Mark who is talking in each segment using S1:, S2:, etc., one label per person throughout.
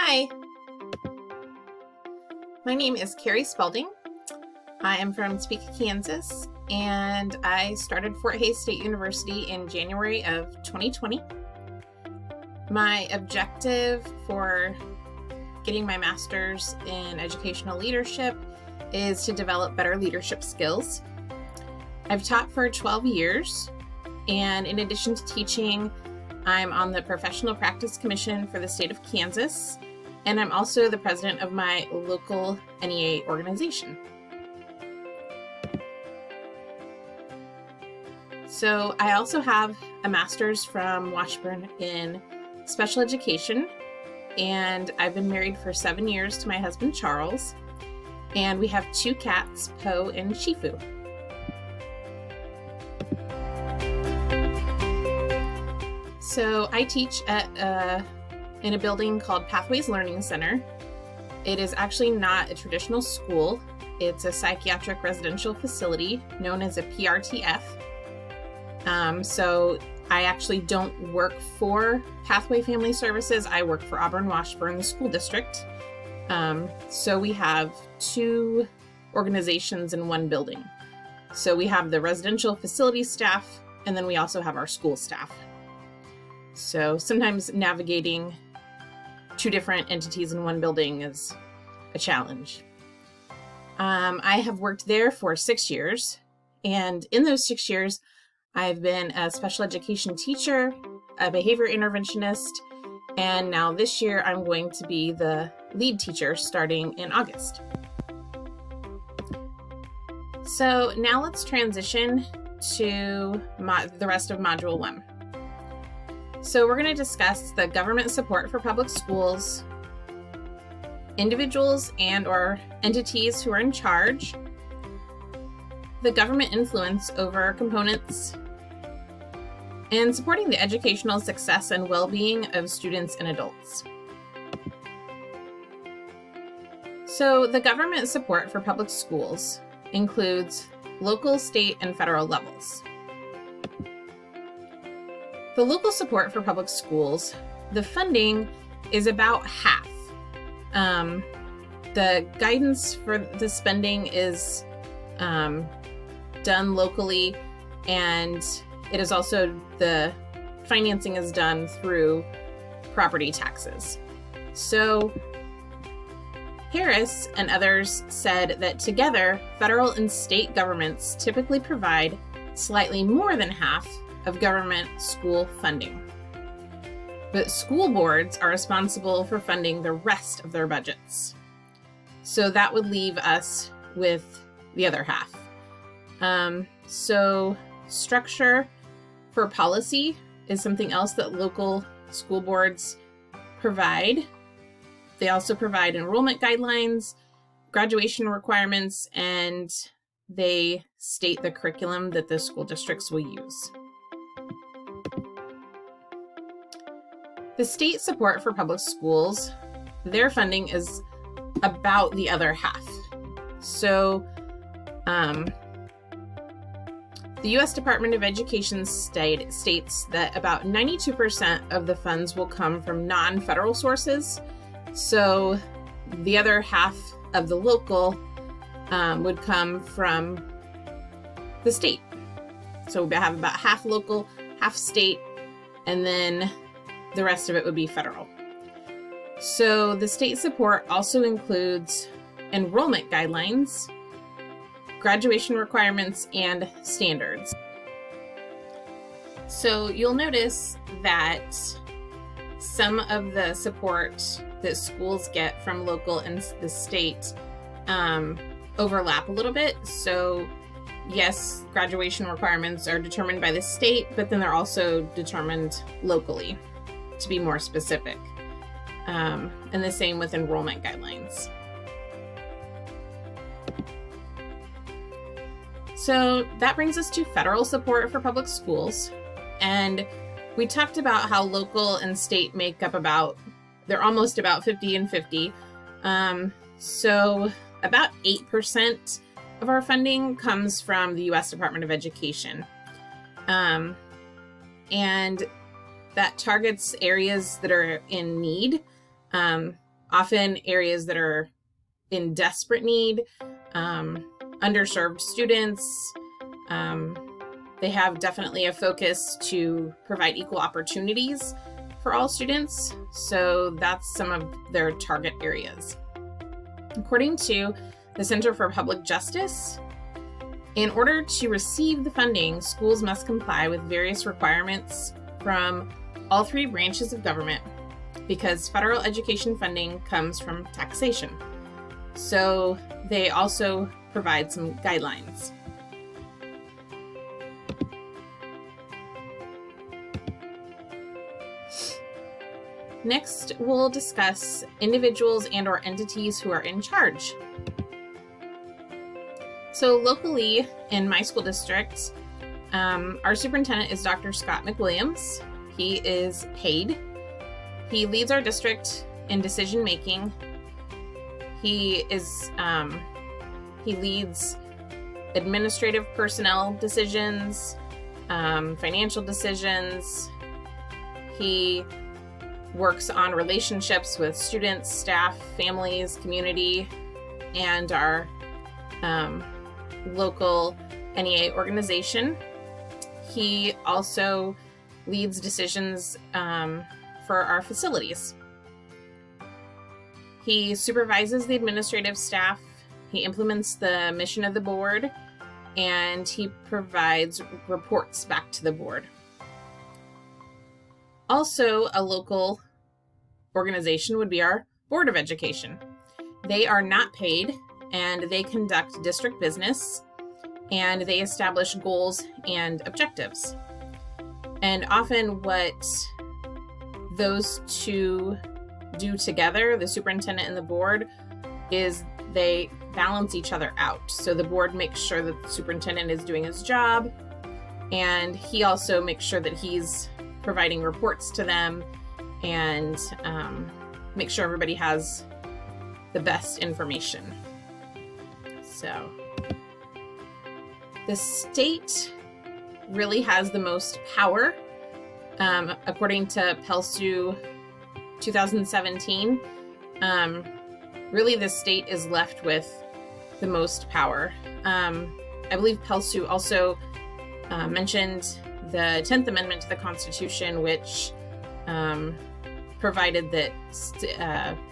S1: Hi, my name is Carrie Spalding. I am from Topeka, Kansas, and I started Fort Hays State University in January of 2020. My objective for getting my master's in educational leadership is to develop better leadership skills. I've taught for 12 years, and in addition to teaching, I'm on the Professional Practice Commission for the state of Kansas, and I'm also the president of my local NEA organization. So I also have a master's from Washburn in special education, and I've been married for 7 years to my husband, Charles, and we have 2 cats, Poe and Shifu. So I teach in a building called Pathways Learning Center. It is actually not a traditional school. It's a psychiatric residential facility known as a PRTF. So I actually don't work for Pathway Family Services. I work for Auburn-Washburn, the school district. So we have 2 organizations in one building. So we have the residential facility staff, and then we also have our school staff. So sometimes navigating 2 different entities in one building is a challenge. I have worked there for 6 years, and in those 6 years, I've been a special education teacher, a behavior interventionist, and now this year I'm going to be the lead teacher starting in August. So now let's transition to the rest of Module 1. So we're going to discuss the government support for public schools, individuals and/or entities who are in charge, the government influence over components, and supporting the educational success and well-being of students and adults. So the government support for public schools includes local, state, and federal levels. The local support for public schools, the funding is about half. The guidance for the spending is done locally, and it is also, the financing is done through property taxes. So Harris and others said that together, federal and state governments typically provide slightly more than half of government school funding. But school boards are responsible for funding the rest of their budgets. So that would leave us with the other half. So structure for policy is something else that local school boards provide. They also provide enrollment guidelines, graduation requirements, and they state the curriculum that the school districts will use. The state support for public schools, their funding is about the other half. So the U.S. Department of Education states that about 92% of the funds will come from non-federal sources. So the other half of the local would come from the state. So we have about half local, half state, and then the rest of it would be federal. So the state support also includes enrollment guidelines, graduation requirements, and standards. So you'll notice that some of the support that schools get from local and the state overlap a little bit. So yes, graduation requirements are determined by the state, but then they're also determined locally, to be more specific. And the same with enrollment guidelines. So that brings us to federal support for public schools. And we talked about how local and state make up they're almost about 50 and 50. So about 8% of our funding comes from the U.S. Department of Education. And that targets areas that are in need. often areas that are in desperate need, underserved students. They have definitely a focus to provide equal opportunities for all students. So that's some of their target areas. According to the Center for Public Justice, in order to receive the funding, schools must comply with various requirements from all three branches of government because federal education funding comes from taxation. So they also provide some guidelines. Next, we'll discuss individuals and or entities who are in charge. So locally in my school district, our superintendent is Dr. Scott McWilliams. He is paid. He leads our district in decision making. He leads administrative personnel decisions, financial decisions. He works on relationships with students, staff, families, community, and our local NEA organization. He also leads decisions for our facilities. He supervises the administrative staff. He implements the mission of the board, and he provides reports back to the board. Also, a local organization would be our Board of Education. They are not paid, and they conduct district business, and they establish goals and objectives. And often what those two do together, the superintendent and the board, is they balance each other out. So the board makes sure that the superintendent is doing his job, and he also makes sure that he's providing reports to them and make sure everybody has the best information. So the state really has the most power. According to PELSU 2017, really the state is left with the most power. I believe PELSU also mentioned the 10th Amendment to the Constitution, which provided that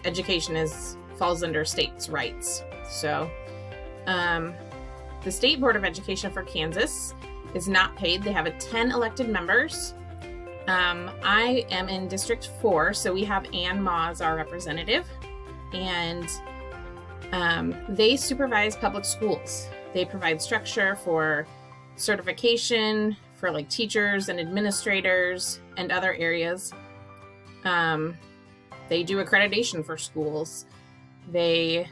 S1: education falls under states' rights. So the State Board of Education for Kansas is not paid. They have 10 elected members. I am in District 4, so we have Ann Ma as our representative, and they supervise public schools. They provide structure for certification for like teachers and administrators and other areas. They do accreditation for schools. They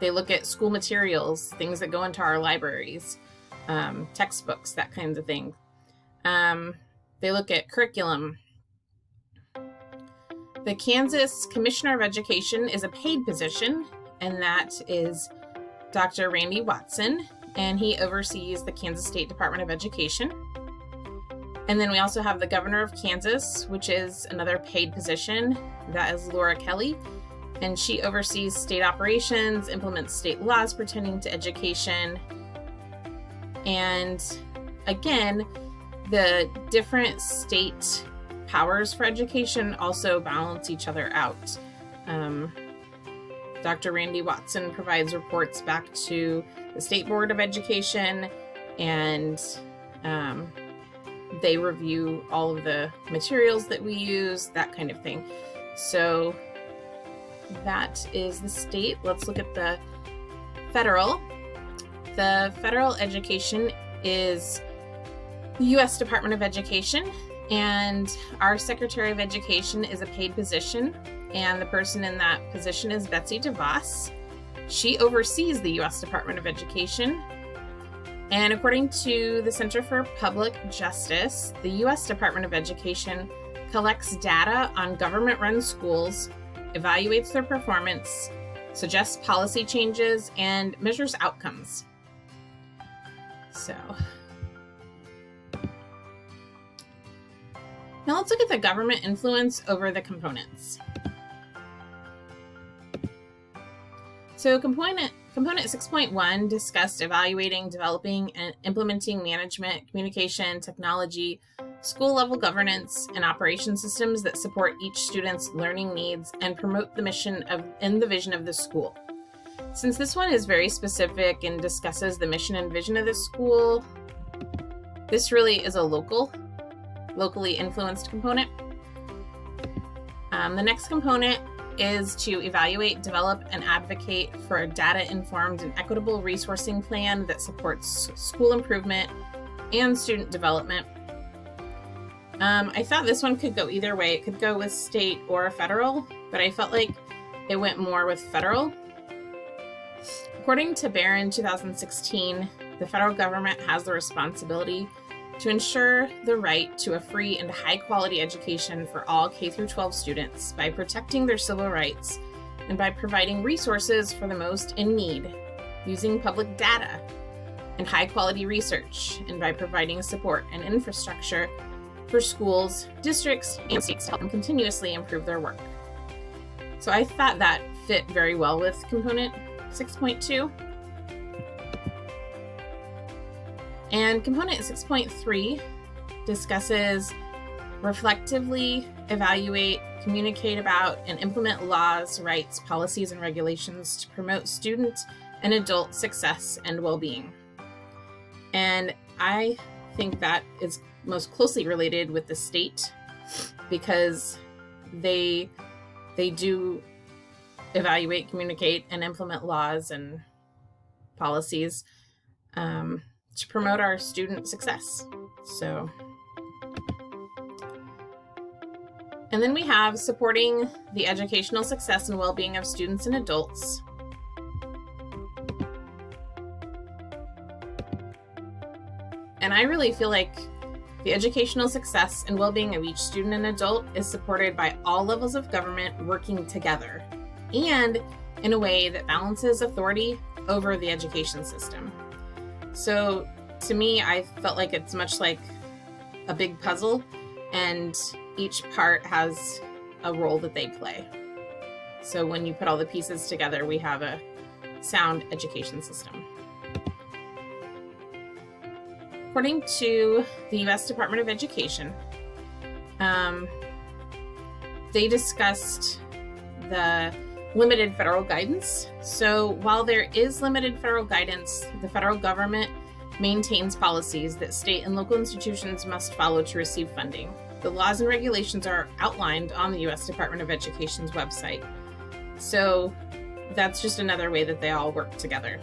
S1: look at school materials, things that go into our libraries, textbooks, that kind of thing. They look at curriculum. The Kansas Commissioner of Education is a paid position, and that is Dr. Randy Watson, and he oversees the Kansas State Department of Education. And then we also have the Governor of Kansas, which is another paid position. That is Laura Kelly, and she oversees state operations, implements state laws pertaining to education. And again, the different state powers for education also balance each other out. Dr. Randy Watson provides reports back to the State Board of Education, and they review all of the materials that we use, that kind of thing. So that is the state. Let's look at the federal. The federal education is the U.S. Department of Education, and our Secretary of Education is a paid position, and the person in that position is Betsy DeVos. She oversees the U.S. Department of Education, and according to the Center for Public Justice, the U.S. Department of Education collects data on government-run schools, evaluates their performance, suggests policy changes, and measures outcomes. So now let's look at the government influence over the components. So component 6.1 discussed evaluating, developing, and implementing management, communication, technology, school-level governance, and operation systems that support each student's learning needs and promote the mission and the vision of the school. Since this one is very specific and discusses the mission and vision of the school, this really is a locally influenced component. The next component is to evaluate, develop, and advocate for a data-informed and equitable resourcing plan that supports school improvement and student development. I thought this one could go either way. It could go with state or federal, but I felt like it went more with federal. According to Barron 2016, the federal government has the responsibility to ensure the right to a free and high-quality education for all K-12 students by protecting their civil rights and by providing resources for the most in need, using public data and high-quality research, and by providing support and infrastructure for schools, districts, and states to help them continuously improve their work. So I thought that fit very well with component 6.2. And component 6.3 discusses reflectively evaluate, communicate about, and implement laws, rights, policies, and regulations to promote student and adult success and well-being. And I think that is most closely related with the state because they do evaluate, communicate, and implement laws and policies to promote our student success. So, and then we have supporting the educational success and well-being of students and adults. And I really feel like the educational success and well-being of each student and adult is supported by all levels of government working together and in a way that balances authority over the education system. So to me, I felt like it's much like a big puzzle and each part has a role that they play. So when you put all the pieces together, we have a sound education system. According to the U.S. Department of Education, they discussed the limited federal guidance. So while there is limited federal guidance, the federal government maintains policies that state and local institutions must follow to receive funding. The laws and regulations are outlined on the U.S. Department of Education's website. So that's just another way that they all work together.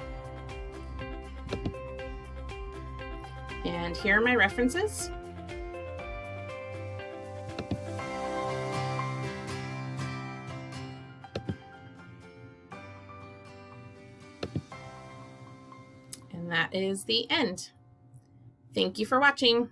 S1: And here are my references. And that is the end. Thank you for watching.